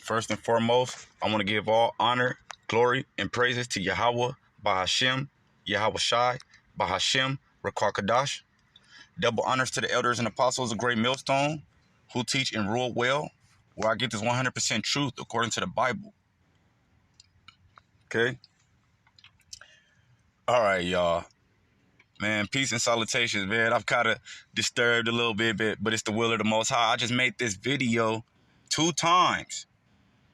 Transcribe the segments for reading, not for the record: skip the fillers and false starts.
First and foremost, I want to give all honor, glory, and praises to Yahweh, Bahashem, Yahweh Shai, Bahashem, Rakakadash. Double honors to the elders and apostles of Great Millstone who teach and rule well, where I get this 100% truth according to the Bible. Okay? All right, y'all. Man, peace and salutations, man. I've kind of disturbed a little bit, but it's the will of the Most High. I just made this video 2 times.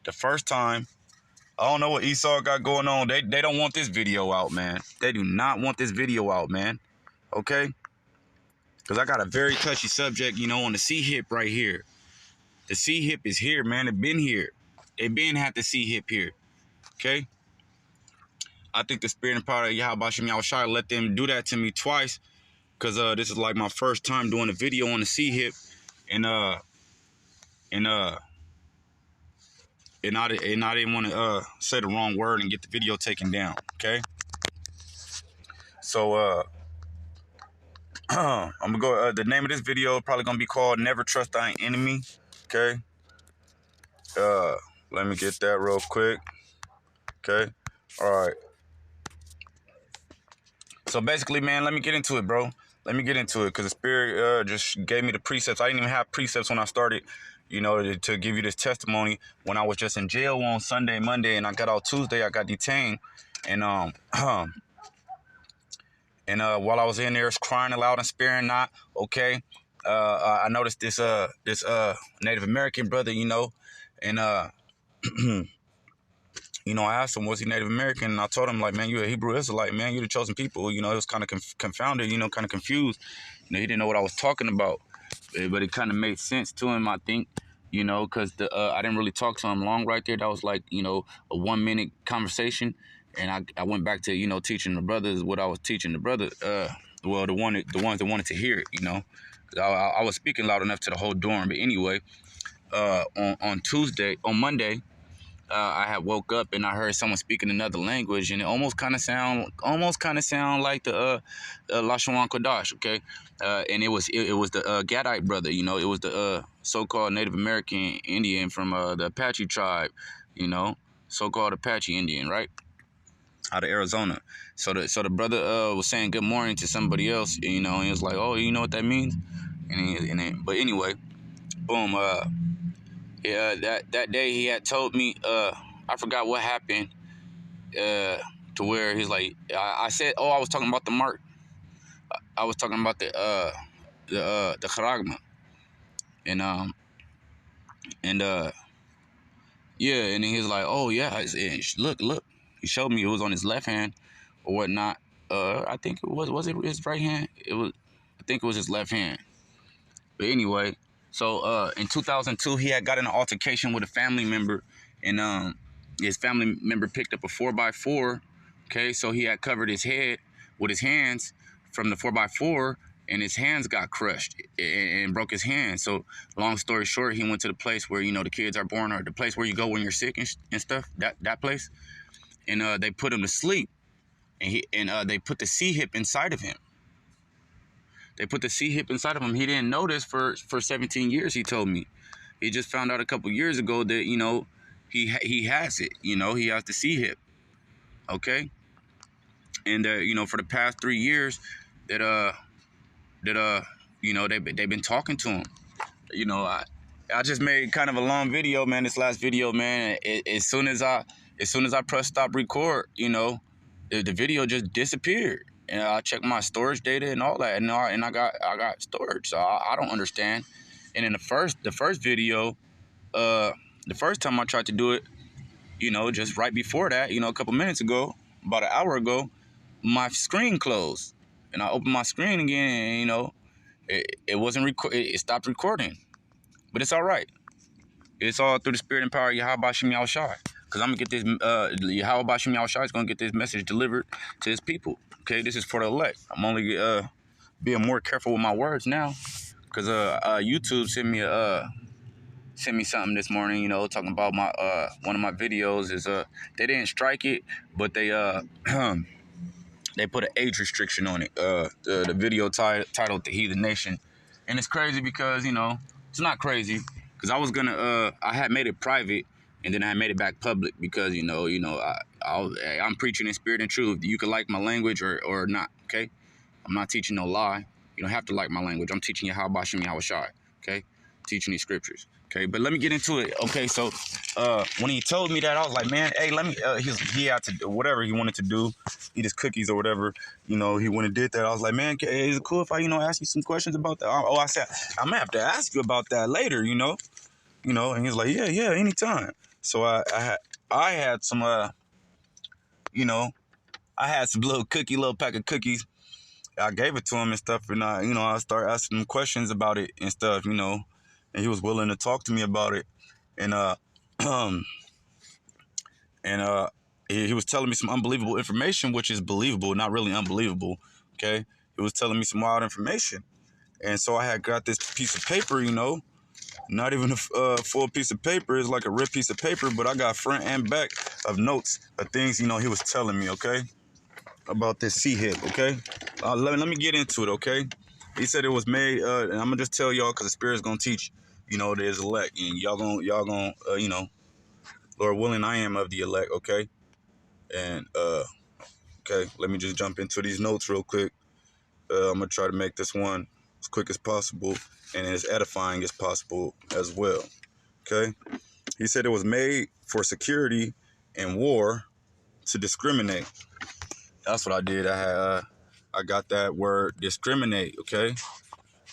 The first time, I don't know what Esau got going on. They don't want this video out, man. They do not want this video out, man. Okay? Because I got a very touchy subject, on the C-hip right here. The C-hip is here, man. It been here. It been had the C-hip here. Okay? I think the spirit and power of Yahweh Shem Yahushua let them do that to me twice. Because this is like my first time doing a video on the C-hip. And I didn't want to say the wrong word and get the video taken down, okay? So, I'm going to go, the name of this video is probably going to be called Never Trust Thy Enemy, okay? Let me get that real quick, okay? All right. So, basically, man, let me get into it, bro. Let me get into it because the Spirit just gave me the precepts. I didn't even have precepts when I started, to give you this testimony when I was just in jail on Sunday, Monday, and I got out Tuesday. I got detained, and while I was in there crying aloud and sparing not, okay, I noticed this Native American brother, and I asked him, was he Native American? And I told him, like, man, you're a Hebrew Israelite, man. You're the chosen people. It was kind of confounded, kind of confused. He didn't know what I was talking about. But it kind of made sense to him, I think, because I didn't really talk to him long right there. That was like, a 1-minute conversation. And I went back to, teaching the brothers what I was teaching the brothers. The ones that wanted to hear it, I was speaking loud enough to the whole dorm. But anyway, on Monday, I had woke up and I heard someone speaking another language, and it almost kind of sound like the Lashon Kodash, okay? And it was the Gadite brother, it was the so-called Native American Indian from the Apache tribe, so-called Apache Indian, right? Out of Arizona. So the brother was saying good morning to somebody else, and he was like, oh, you know what that means? But anyway, boom. Yeah, that day he had told me, I forgot what happened, to where he's like, I said, oh, I was talking about the mark. I was talking about the charagma, and yeah, and then he's like, oh yeah, look, he showed me it was on his left hand or whatnot. I think it was it his right hand? I think it was his left hand. But anyway. So in 2002, he had got in an altercation with a family member, and his family member picked up a 4x4. Okay, so he had covered his head with his hands from the 4x4, and his hands got crushed and broke his hand. So long story short, he went to the place where the kids are born, or the place where you go when you're sick and stuff. That place, and they put him to sleep, and they put the C-hip inside of him. They put the C-hip inside of him. He didn't notice for 17 years, he told me. He just found out a couple years ago that, he has it. He has the C-hip. Okay? And, for the past 3 years they've been talking to him. I just made kind of a long video, man, this last video, man. As soon as I press stop record, the video just disappeared. And I checked my storage data and all that, and I got storage, so I don't understand. And in the first video, the first time I tried to do it, just right before that, a couple minutes ago, about an hour ago, my screen closed, and I opened my screen again, and it wasn't it stopped recording. But it's all right. It's all through the spirit and power of Yahweh Shem Yahushua. Because I'm going to get this, Yahweh Shem Yahushua is going to get this message delivered to his people. Okay, this is for the elect. I'm only being more careful with my words now. Because YouTube sent me something this morning, talking about my one of my videos is they didn't strike it, but they they put an age restriction on it. The video titled "The Heathen Nation," and it's crazy because it's not crazy because I was gonna I had made it private And then I made it back public because I'm preaching in spirit and truth. You can like my language or not. Okay, I'm not teaching no lie. You don't have to like my language. I'm teaching you how Bashim Yahushai. Okay, teaching these scriptures. Okay, but let me get into it. Okay, so when he told me that, I was like, man, hey, let me. He had to do whatever he wanted to do, eat his cookies or whatever. He went and did that. I was like, man, is it cool if I ask you some questions about that? Oh, I said I'm gonna have to ask you about that later. And he's like, yeah, anytime. So I had some I had some little pack of cookies. I gave it to him and stuff, and I started asking him questions about it and stuff, and he was willing to talk to me about it, and and he was telling me some unbelievable information, which is believable, not really unbelievable. Okay, he was telling me some wild information, and so I had got this piece of paper, not even a full piece of paper. It's like a ripped piece of paper, but I got front and back of notes of things, he was telling me, okay, about this sea hip, okay? Let me get into it, okay? He said it was made, and I'm gonna just tell y'all because the Spirit's gonna teach, there's elect, and y'all gonna, Lord willing, I am of the elect, okay? And, okay, let me just jump into these notes real quick. I'm gonna try to make this one as quick as possible and as edifying as possible as well. Okay, he said it was made for security and war to discriminate. That's what I did. I got that word discriminate. Okay,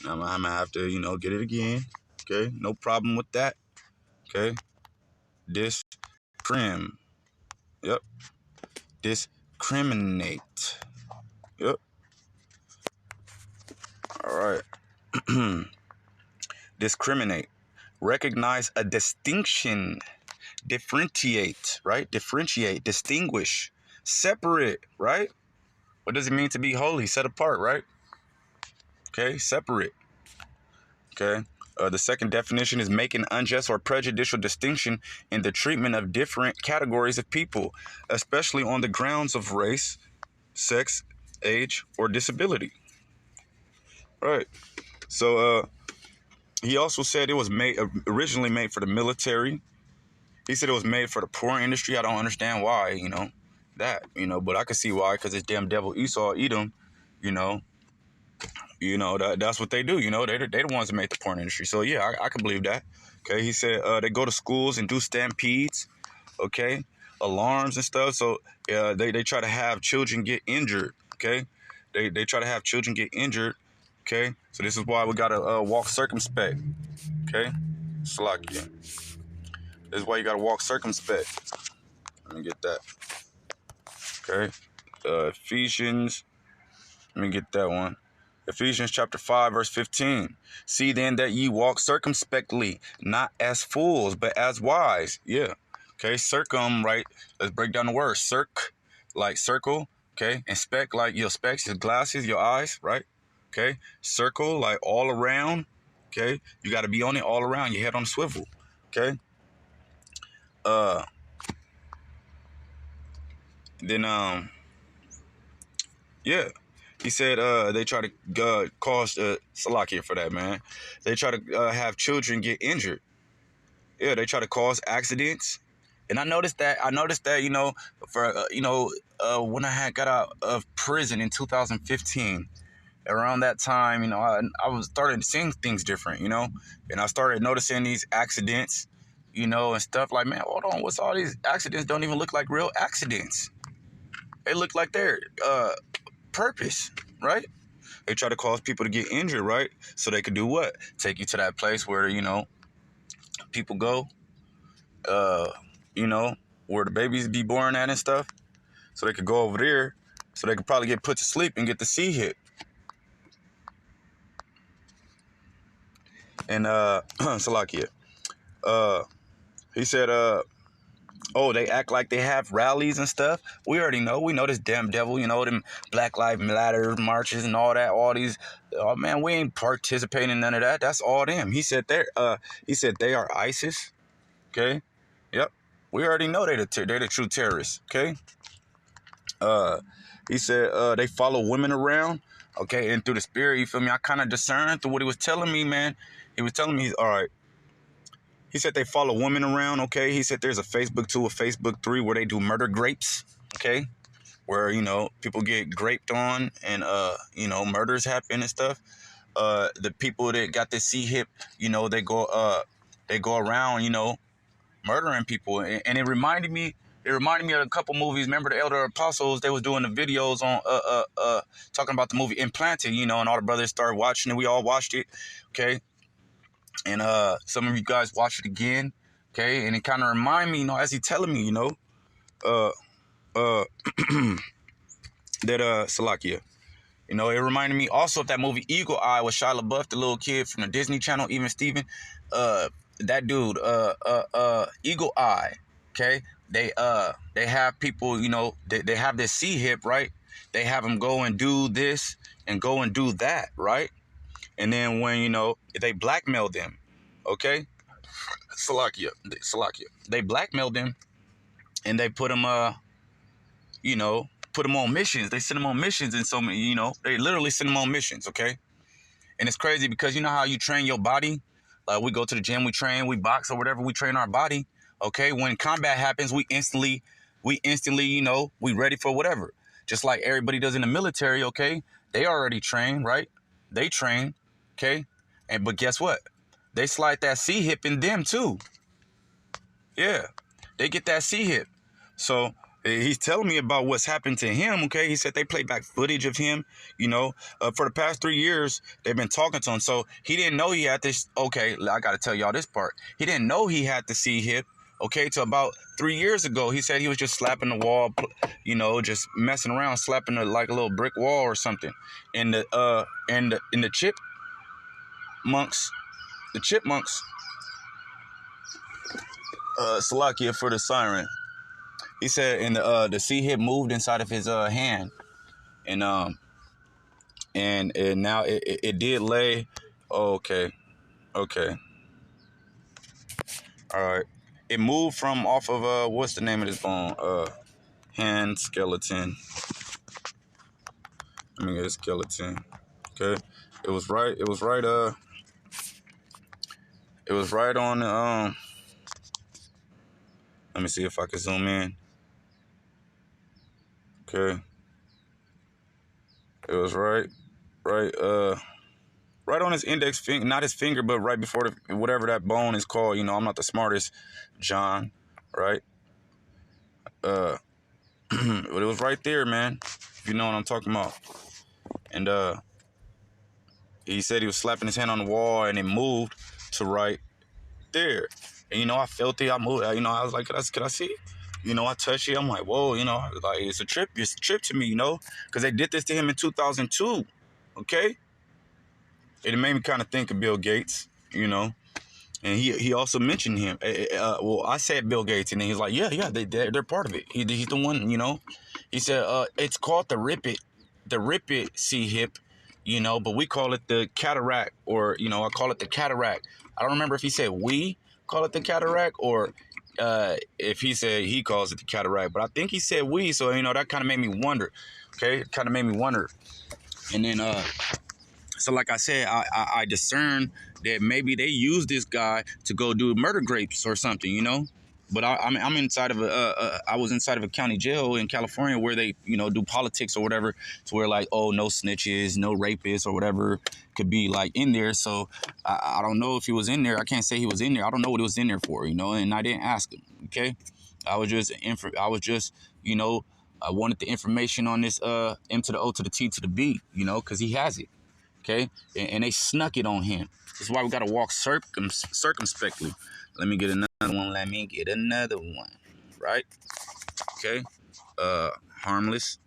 now I'm gonna have to get it again. Okay, no problem with that. Okay, discrim. Yep, discriminate. Yep. All right. Discriminate. Recognize a distinction. Differentiate, right? Differentiate, distinguish, separate, right? What does it mean to be holy? Set apart, right? Okay, separate. Okay. The second definition is make an unjust or prejudicial distinction in the treatment of different categories of people, especially on the grounds of race, sex, age, or disability. Right. So he also said it was originally made for the military. He said it was made for the porn industry. I don't understand why, but I can see why, because this damn devil Esau, Edom, that's what they do, they the ones that make the porn industry. So yeah, I can believe that. Okay, he said they go to schools and do stampedes, okay, alarms and stuff. So they try to have children get injured. Okay, they try to have children get injured. Okay, so this is why we gotta walk circumspect. Okay, Salakia. This is why you gotta walk circumspect. Let me get that. Okay. Ephesians. Let me get that one. Ephesians chapter 5, verse 15. See then that ye walk circumspectly, not as fools, but as wise. Yeah. Okay. Circum, right? Let's break down the word. Circ, like circle. Okay. And spec, like your specs, your glasses, your eyes, right? Okay. Circle, like all around. Okay. You got to be on it all around. Your head on a swivel. Okay. Then, yeah. He said they try to cause Salakia for that, man. They try to have children get injured. Yeah, they try to cause accidents. And I noticed that, when I had got out of prison in 2015, around that time, I was starting seeing things different, and I started noticing these accidents, and stuff like, man, hold on, what's all these accidents don't even look like real accidents. They look like they're purpose, right? They try to cause people to get injured, right? So they could do what? Take you to that place where, people go, where the babies be born at and stuff. So they could go over there, so they could probably get put to sleep and get the sea hit. And Salakia, he said, oh, they act like they have rallies and stuff. We already know. We know this damn devil, them Black Lives Matter marches and all that, all these. Oh man, we ain't participating in none of that. That's all them. He said they are ISIS. Okay. Yep. We already know they're the true terrorists. Okay. He said they follow women around. Okay, and through the spirit, you feel me? I kind of discerned through what he was telling me, man. He was telling me, all right, He said they follow women around, okay? He said there's a Facebook 2, a Facebook 3 where they do murder grapes, okay? Where, you know, people get graped on and, you know, murders happen and stuff. The people that got this C-hip, you know, they go around, you know, murdering people. And it reminded me of a couple movies. Remember the Elder Apostles? They was doing the videos on, talking about the movie Implanted, you know, and all the brothers started watching it. We all watched it, okay? And some of you guys watch it again, okay? And it kind of remind me, you know, as he telling me, you know, that Salakia, you know, it reminded me also of that movie Eagle Eye with Shia LaBeouf, the little kid from the Disney Channel, even Steven, that dude, Eagle Eye, okay? They have people, you know, they have this C-hip, right? They have them go and do this and go and do that, right? And then when, you know, they blackmail them, okay? Salakia. They blackmail them and they put them, you know, put them on missions. They send them on missions and so many, you know, they literally send them on missions, okay? And it's crazy because you know how you train your body? Like we go to the gym, we train, we box or whatever, we train our body, okay? When combat happens, we instantly, you know, we ready for whatever. Just like everybody does in the military, okay? They already train, right? They train, okay? But guess what? They slide that C-hip in them too. Yeah, they get that C-hip. So he's telling me about what's happened to him, okay? He said they played back footage of him, you know. For the past 3 years, they've been talking to him. So he didn't know he had this. Okay, I got to tell y'all this part. He didn't know he had the C-hip, okay, till about 3 years ago. He said he was just slapping the wall, you know, just messing around, slapping like a little brick wall or something. And the chipmunks, Salakia for the siren. He said, and the C-hip moved inside of his hand, and now it did lay. Oh, okay, all right. It moved from off of what's the name of this bone? Hand skeleton. Let me get a skeleton. Okay, it was right. It was right. It was right on. Let me see if I can zoom in. Okay. It was right on his index finger, not his finger, but right before whatever that bone is called. You know, I'm not the smartest, John, right? But it was right there, man. If you know what I'm talking about. And he said he was slapping his hand on the wall, and it moved to right there. And you know, I felt it. I moved. You know, I was like, could I see it? You know, I touched it. I'm like, whoa. You know, like it's a trip. It's a trip to me. You know, because they did this to him in 2002. Okay. It made me kind of think of Bill Gates, you know, and he also mentioned him. Well, I said Bill Gates, and then he's like, yeah, they're part of it. He's the one, you know. He said it's called the Rip It C-hip, you know, but we call it the cataract, or you know, I call it the cataract. I don't remember if he said we call it the cataract or if he said he calls it the cataract, but I think he said we. So you know, that kind of made me wonder. Okay, it kind of made me wonder, and then so like I said, I discerned that maybe they used this guy to go do murder grapes or something, you know. But I'm inside of I was inside of a county jail in California where they, you know, do politics or whatever, to where like, oh, no snitches, no rapists or whatever could be like in there. So I don't know if he was in there. I can't say he was in there. I don't know what he was in there for, you know. And I didn't ask him. Okay, I was just you know, I wanted the information on this M to the O to the T to the B, you know, because he has it. Okay, and they snuck it on him. That's why we gotta walk circumspectly. Let me get another one. Right? Okay. Harmless.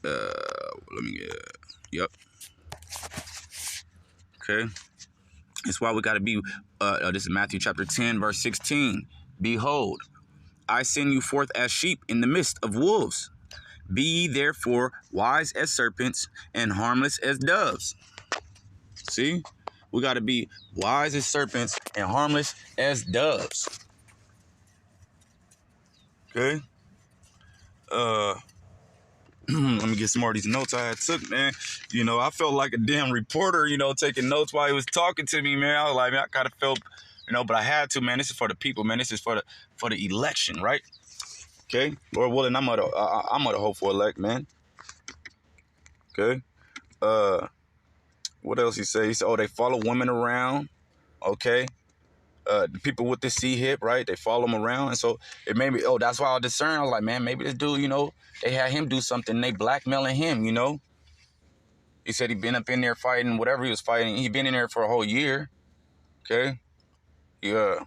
Let me get. Yep. Okay. That's why we gotta be. This is Matthew chapter 10, verse 16. Behold, I send you forth as sheep in the midst of wolves. Be ye therefore wise as serpents and harmless as doves. See? We got to be wise as serpents and harmless as doves. Okay? Let me get some more of these notes I had took, man. You know, I felt like a damn reporter, you know, taking notes while he was talking to me, man. I was like, man, I kind of You know, but I had to, man. This is for the people, man. This is for the election, right? Okay, Lord willing, I'm gonna hope for elect, man. Okay. What else he say? He said, oh, they follow women around. Okay. The people with the C hip, right? They follow him around, and so it made me. Oh, that's why I discern. I was like, man, maybe this dude, you know, they had him do something. They blackmailing him, you know. He said he been up in there fighting whatever he was fighting. He been in there for a whole year. Okay. Yeah.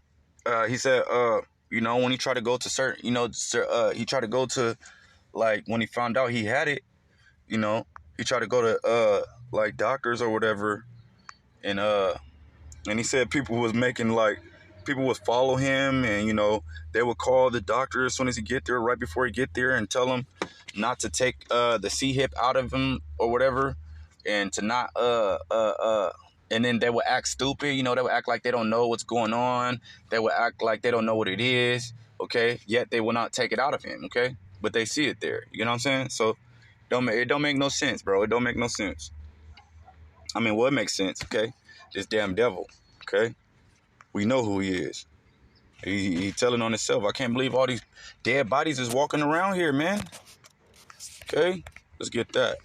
He said, you know, when he tried to go to certain, you know, he tried to go to, like, when he found out he had it, you know, he tried to go to like doctors or whatever, and he said people was follow him, and you know they would call the doctor as soon as he get there, right before he get there, and tell him not to take the C hip out of him or whatever, and to not and then they would act stupid, you know, they would act like they don't know what's going on, they would act like they don't know what it is, okay, yet they will not take it out of him, okay, but they see it there, you know what I'm saying? So it don't make no sense, bro. It don't make no sense. I mean, well, it makes sense, okay? This damn devil, okay? We know who he is. He telling on himself. I can't believe all these dead bodies is walking around here, man. Okay? Let's get that.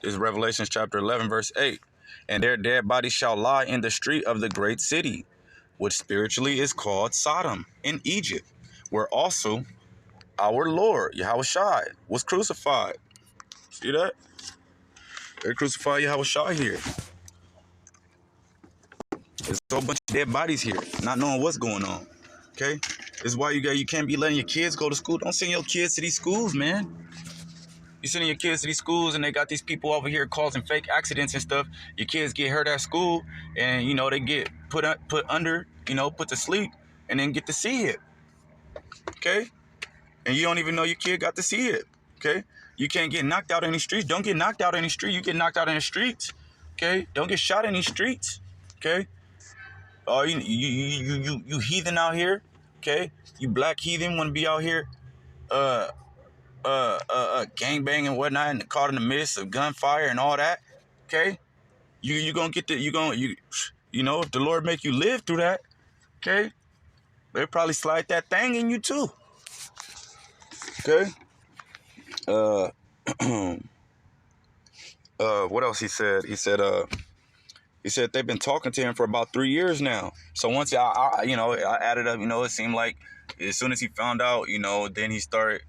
This is Revelation chapter 11, verse 8. And their dead bodies shall lie in the street of the great city, which spiritually is called Sodom in Egypt, where also our Lord, Yahushua, was crucified. See that? They crucified Yahushua here. There's a whole bunch of dead bodies here, not knowing what's going on. Okay? This is why you can't be letting your kids go to school. Don't send your kids to these schools, man. You sending your kids to these schools and they got these people over here causing fake accidents and stuff. Your kids get hurt at school and, you know, they get put under, you know, put to sleep and then get to see it. Okay? And you don't even know your kid got to see it. Okay? You can't get knocked out in the streets. Don't get knocked out in the street. You get knocked out in the streets. Okay? Don't get shot in these streets. Okay? Oh, you heathen out here, okay? You black heathen want to be out here, gangbang and whatnot, and caught in the midst of gunfire and all that, okay? You gonna get you know, if the Lord make you live through that, okay? They'll probably slide that thing in you too, okay? What else he said? He said they've been talking to him for about 3 years now. So once I added up, you know, it seemed like as soon as he found out, you know, then he started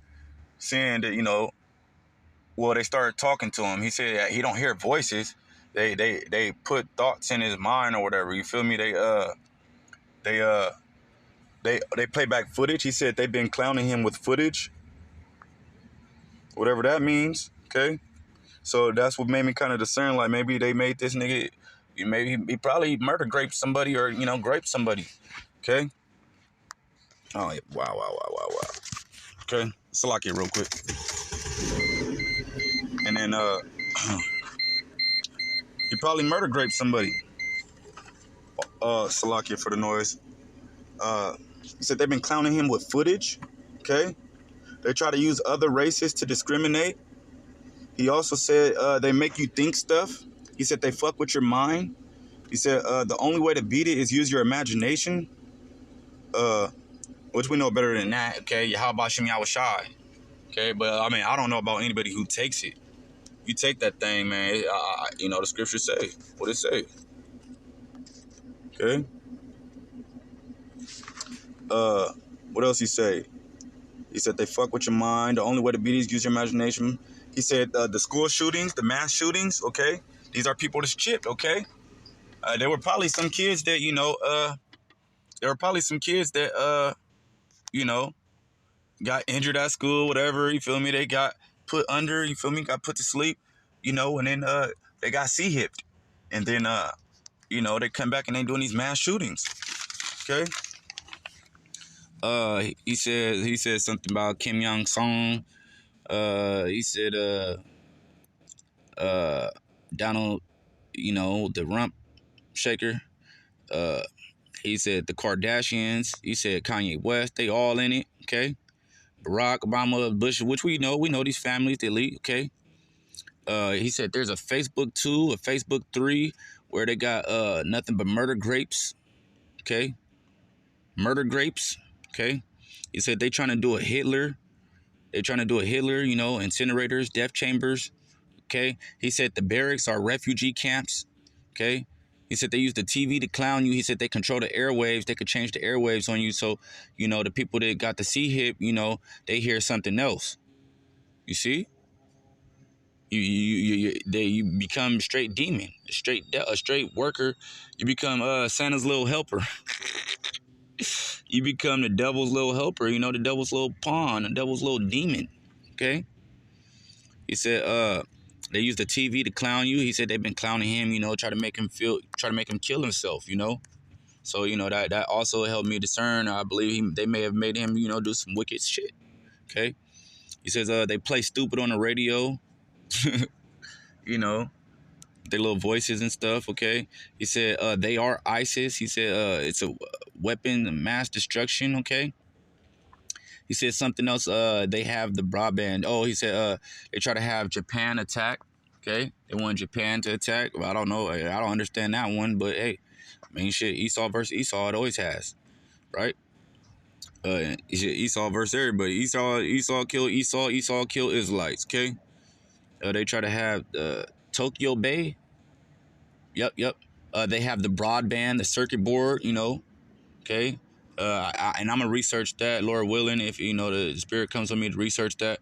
saying that, you know, well, they started talking to him. He said that he don't hear voices. They put thoughts in his mind or whatever. You feel me? They play back footage. He said they've been clowning him with footage, whatever that means. Okay, so that's what made me kind of discern. Like maybe they made this nigga. Maybe he probably murder-graped somebody or, you know, graped somebody. Okay? Oh, yeah. Wow. Okay? Salakia real quick. And then, he probably murder-graped somebody. Salakia for the noise. He said they've been clowning him with footage. Okay? They try to use other races to discriminate. He also said they make you think stuff. He said they fuck with your mind. He said the only way to beat it is use your imagination, which we know better than that, okay? How about Shem Yahushai? Okay, but I mean, I don't know about anybody who takes it. You take that thing, man, you know, the scriptures say, what it say, okay? What else he say? He said they fuck with your mind. The only way to beat it is use your imagination. He said the school shootings, the mass shootings, okay? These are people that's chipped, okay? There were probably some kids that, you know, you know, got injured at school, whatever, you feel me? They got put under, you feel me? Got put to sleep, you know, and then they got C-hipped. And then, you know, they come back and they doing these mass shootings, okay? He said something about Kim Young-song. He said, Donald, you know, the rump shaker. He said the Kardashians. He said Kanye West. They all in it. Okay. Barack Obama, Bush, which we know these families. They lead. Okay. He said there's a Facebook 2, a Facebook 3, where they got nothing but murder grapes. Okay. murder grapes. Okay. He said they trying to do a Hitler. They're trying to do a Hitler, you know, incinerators, death chambers. Okay. He said the barracks are refugee camps. Okay. He said they use the TV to clown you. He said they control the airwaves. They could change the airwaves on you. So, you know, the people that got the C-hip, you know, they hear something else. You see? You become straight demon, a straight worker. You become Santa's little helper. You become the devil's little helper. You know, the devil's little pawn, the devil's little demon. Okay. He said they use the TV to clown you. He said they've been clowning him. You know, try to make him kill himself. You know. So, you know, that also helped me discern. I believe they may have made him, you know, do some wicked shit. Okay. He says they play stupid on the radio. You know, their little voices and stuff. Okay. He said they are ISIS. He said it's a weapon of mass destruction. Okay. He said something else. They have the broadband. Oh, he said they try to have Japan attack. Okay. They want Japan to attack. Well, I don't know. I don't understand that one. But hey, I mean, shit, Esau versus Esau, it always has. Right? Esau versus everybody. Esau kill Esau. Esau kill Israelites. Okay. They try to have Tokyo Bay. Yep. They have the broadband, the circuit board, you know. Okay. And I'm gonna research that, Lord willing, if you know the Spirit comes on me to research that.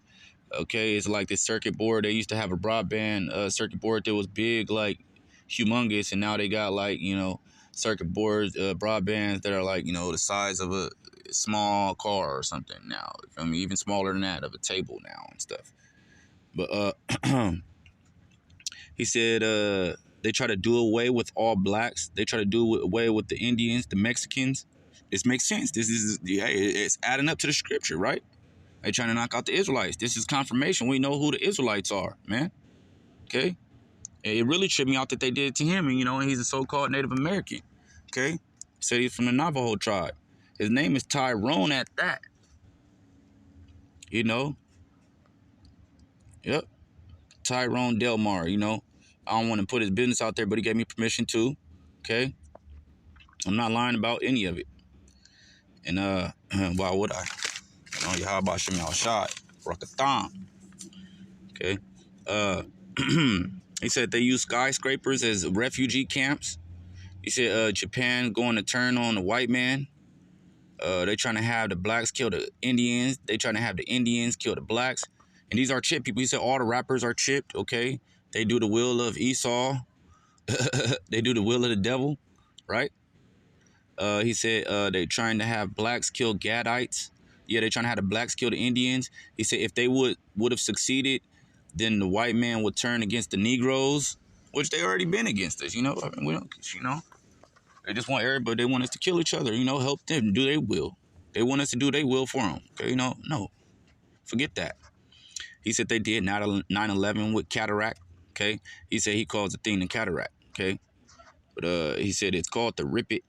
Okay, it's like this circuit board. They used to have a broadband circuit board that was big, like humongous, and now they got like, you know, circuit boards, broadbands that are like, you know, the size of a small car or something now. I mean, even smaller than that, of a table now and stuff. But he said they try to do away with all blacks. They try to do away with the Indians, the Mexicans. This makes sense. This is, yeah, it's adding up to the scripture, right? They trying to knock out the Israelites. This is confirmation. We know who the Israelites are, man. Okay? It really tripped me out that they did it to him, and you know, he's a so-called Native American. Okay? Said he's from the Navajo tribe. His name is Tyrone at that. You know? Yep. Tyrone Delmar, you know. I don't want to put his business out there, but he gave me permission to. Okay? I'm not lying about any of it. And why would I? You know, how about Shem Shot? Rockathon. Okay. He said they use skyscrapers as refugee camps. He said Japan going to turn on the white man. They trying to have the blacks kill the Indians. They trying to have the Indians kill the blacks. And these are chipped people. He said all the rappers are chipped, okay? They do the will of Esau. They do the will of the devil, right? He said they trying to have blacks kill Gadites. Yeah, they trying to have the blacks kill the Indians. He said if they would have succeeded, then the white man would turn against the Negroes, which they already been against us, you know. I mean, we don't, you know. They just want everybody. They want us to kill each other, you know, help them do their will. They want us to do their will for them, okay? You know, no, forget that. He said they did 9/11 with cataract, okay? He said he calls the thing the cataract, okay? But he said it's called the Rip It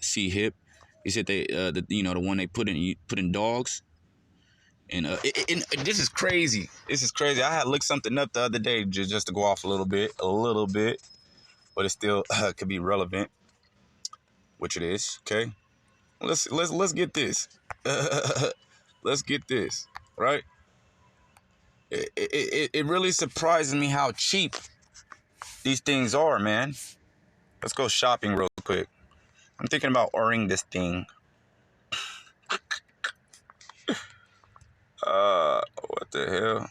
C-hip. He said they you know, the one they put in dogs. And this is crazy. This is crazy. I had looked something up the other day just to go off a little bit, but it still could be relevant, which it is. Okay, let's get this. Let's get this right. It really surprises me how cheap these things are, man. Let's go shopping real quick. I'm thinking about ordering this thing. What the hell?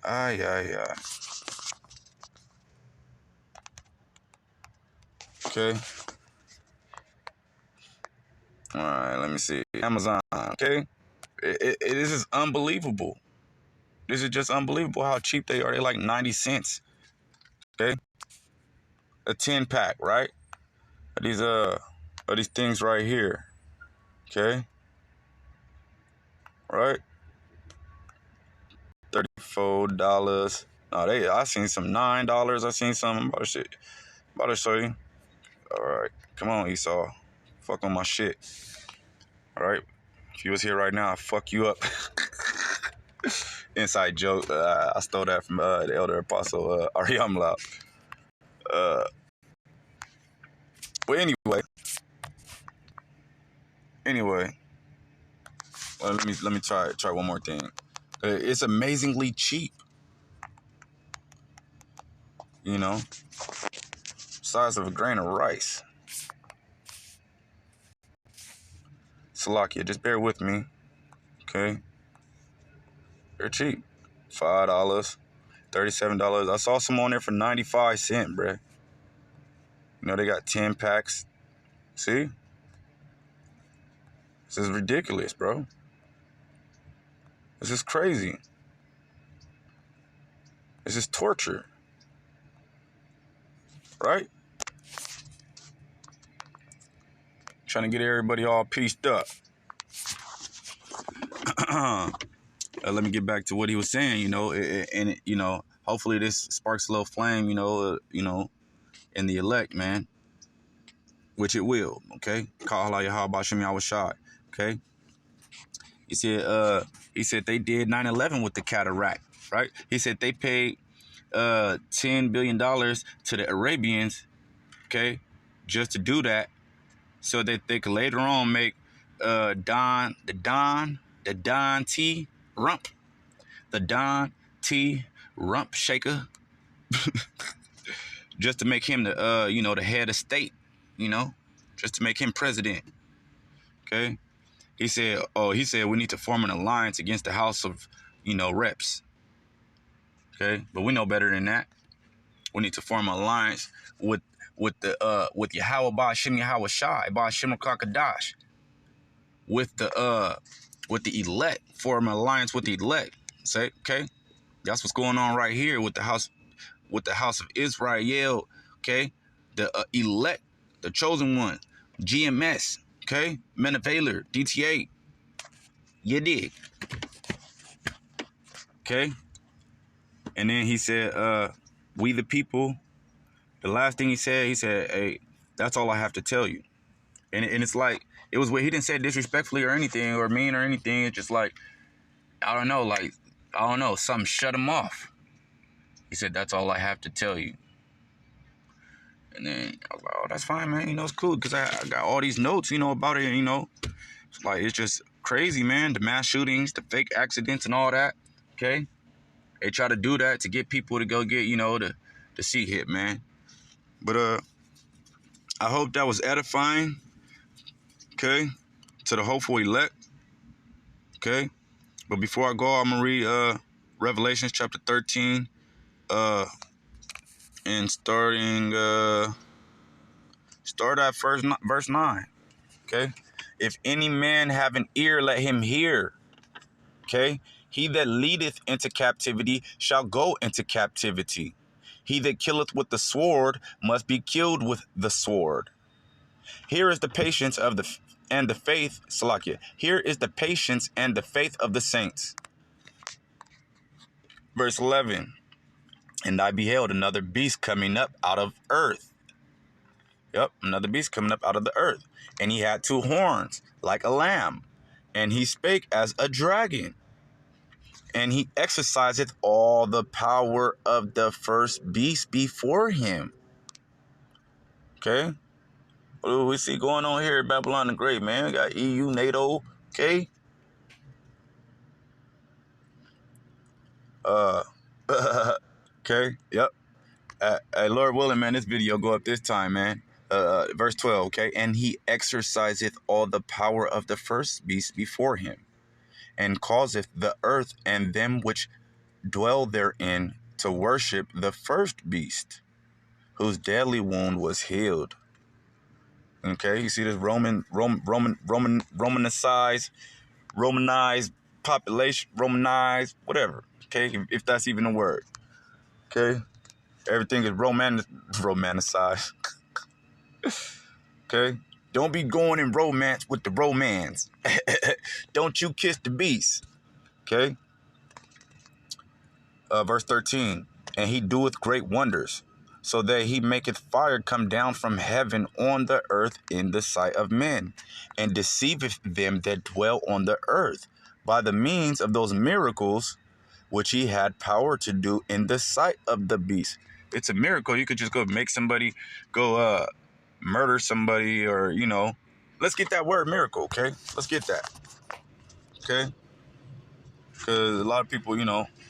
Ay. Okay. All right, let me see. Amazon, okay? This is unbelievable. This is just unbelievable how cheap they are. They're like 90 cents, okay? A 10-pack, right? Are these things right here, okay? Right? $34. No, I seen some $9. I seen some about to show you. All right, come on, Esau. Fuck on my shit. All right, if you was here right now, I'd fuck you up. Inside joke. I stole that from the elder apostle Ariamla. Uh, but anyway, well, let me try one more thing. It's amazingly cheap, you know, size of a grain of rice. Salakia, just bear with me, okay? They're cheap. $5, $37. I saw some on there for 95 cents, bruh. You know, they got 10 packs. See? This is ridiculous, bro. This is crazy. This is torture. Right? Trying to get everybody all pieced up. Let me get back to what he was saying, you know, and you know, hopefully this sparks a little flame, you know, in the elect, man, which it will, okay? Call Yahweh Shem Yahweh Shai, okay? He said they did 9/11 with the cataract, right? He said they paid $10 billion to the Arabians, okay, just to do that, so that they could later on make the Don T Rump, the Don T Rump Shaker, just to make him the you know, the head of state, you know, just to make him president. Okay. He said we need to form an alliance against the House of, you know, Reps. Okay, but we know better than that. We need to form an alliance with Yahweh Ba'ashem Yahweh Shai, Ba'ashem Kakadash, with the elect, form an alliance with the elect. Say, okay, that's what's going on right here with the house of Israel. Okay, the elect, the chosen one, GMS. Okay, Men of Valor, DTA. You dig? Okay, and then he said, "We the people." The last thing he said, "Hey, that's all I have to tell you." And it's like, it was what he didn't say disrespectfully or anything or mean or anything. It's just like, I don't know, something shut him off. He said, "That's all I have to tell you." And then I was like, "Oh, that's fine, man. You know, it's cool because I got all these notes, you know, about it. You know, it's like, it's just crazy, man. The mass shootings, the fake accidents, and all that. Okay, they try to do that to get people to go get, you know, the seat hit, man. But I hope that was edifying. Okay, to the hopeful elect. Okay, but before I go, I'm gonna read Revelations chapter 13, and start at verse 9. Okay, if any man have an ear, let him hear. Okay, he that leadeth into captivity shall go into captivity. He that killeth with the sword must be killed with the sword. Here is the patience of the faith, Salakia. Here is the patience and the faith of the saints. Verse 11. And I beheld another beast coming up out of earth. Yep, another beast coming up out of the earth. And he had two horns like a lamb. And he spake as a dragon. And he exerciseth all the power of the first beast before him. Okay? What do we see going on here at Babylon the Great, man? We got EU, NATO, okay? Okay, yep. Lord willing, man, this video go up this time, man. Verse 12, okay? And he exerciseth all the power of the first beast before him, and causeth the earth and them which dwell therein to worship the first beast, whose deadly wound was healed. Okay, you see this Romanized population, Romanized, whatever. Okay, if that's even a word. Okay, everything is romanticized. Okay, don't be going in romance with the romance. Don't you kiss the beast. Okay, verse 13. And he doeth great wonders, so that he maketh fire come down from heaven on the earth in the sight of men, and deceiveth them that dwell on the earth by the means of those miracles which he had power to do in the sight of the beast. It's a miracle. You could just go make somebody go murder somebody, or let's get that word miracle, okay? Let's get that, okay? Because a lot of people,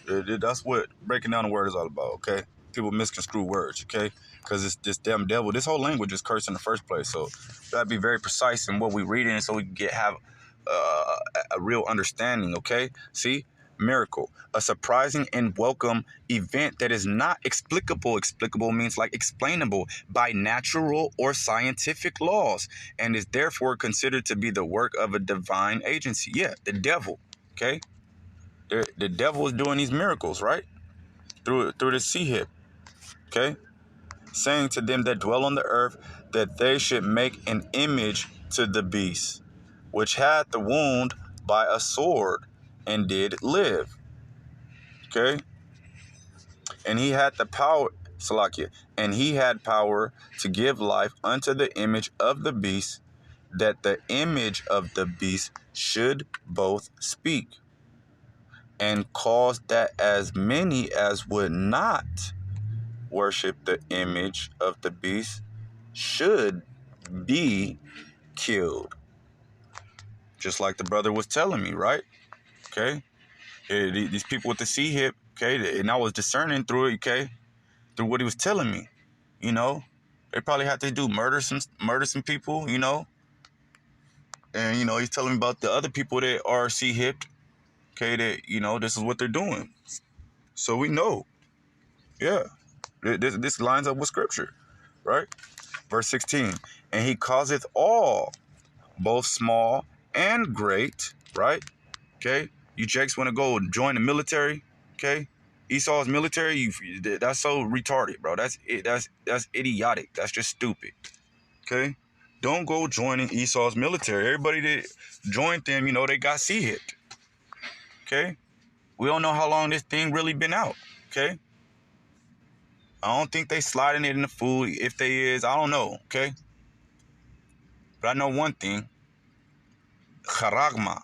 that's what breaking down the word is all about, okay? People misconstrue words, okay? Because it's this damn devil. This whole language is cursed in the first place. So we gotta be very precise in what we read in, so we can have a real understanding, okay? See? Miracle. A surprising and welcome event that is not explicable. Explicable means like explainable by natural or scientific laws, and is therefore considered to be the work of a divine agency. Yeah, the devil, okay? The devil is doing these miracles, right? Through the sea hip, okay? Saying to them that dwell on the earth that they should make an image to the beast, which had the wound by a sword and did live, okay? And he had the power, Salakia, and he had power to give life unto the image of the beast, that the image of the beast should both speak, and caused that as many as would not worship the image of the beast should be killed. Just like the brother was telling me, right? Okay? These people with the sea hip, okay? And I was discerning through it, okay? Through what he was telling me, They probably had to murder some people, And, he's telling me about the other people that are sea hipped, okay? That, this is what they're doing. So we know, yeah. This lines up with scripture, right? Verse 16, and he causeth all, both small and great, right? Okay, you Jakes want to go join the military, okay? Esau's military, that's so retarded, bro. That's idiotic. That's just stupid, okay? Don't go joining Esau's military. Everybody that joined them, they got sea hipped, okay? We don't know how long this thing really been out, okay? I don't think they sliding it in the food. If they is, I don't know, okay? But I know one thing. Charagma,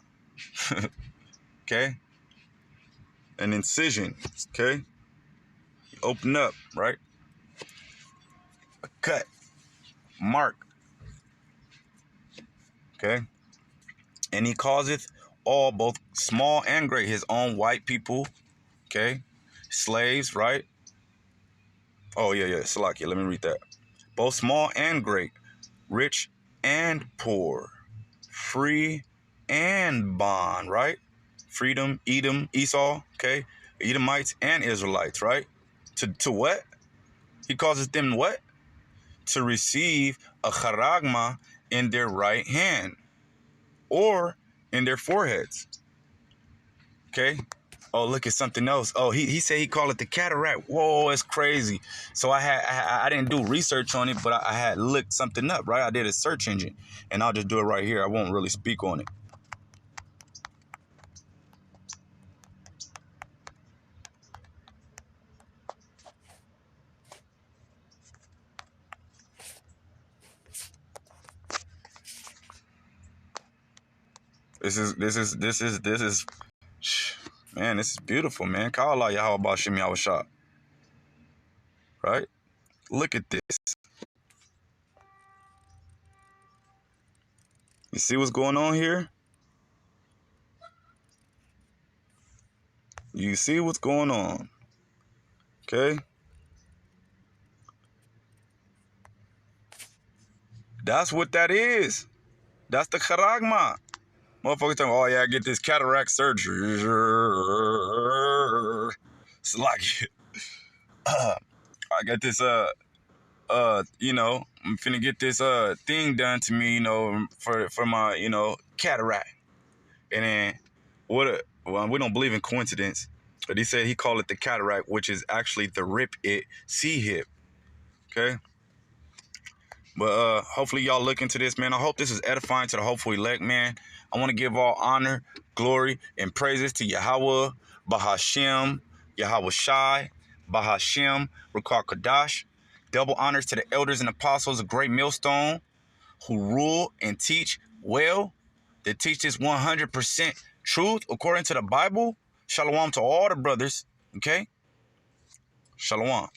okay? An incision, okay? You open up, right? A cut, mark, okay? And he causeth all, both small and great, his own white people, okay? Slaves, right? Oh, yeah, Salakia, let me read that. Both small and great, rich and poor, free and bond, right? Freedom, Edom, Esau, okay? Edomites and Israelites, right? To what? He causes them what? To receive a charagma in their right hand or in their foreheads, okay? Oh, look at something else. Oh, he said he called it the cataract. Whoa, it's crazy. So I didn't do research on it, but I had looked something up, right? I did a search engine, and I'll just do it right here. I won't really speak on it. This is man, this is beautiful, man. Ka'Allah Yahweh Bashim Yahushua. Right? Look at this. You see what's going on here? You see what's going on. Okay? That's what that is. That's the charagma. Motherfuckers think, oh yeah, I get this cataract surgery. It's like, I got this, I'm finna get this, thing done to me, for my, cataract. And then, well, we don't believe in coincidence, but he said he called it the cataract, which is actually the rip it sea hip. Okay? But hopefully y'all look into this, man. I hope this is edifying to the hopeful elect, man. I want to give all honor, glory, and praises to Yahweh, Bahashem, Yahweh Shai, Bahashem, Rakar Kadash. Double honors to the elders and apostles of Great Millstone who rule and teach well, that teach this 100% truth according to the Bible. Shalom to all the brothers, okay? Shalom.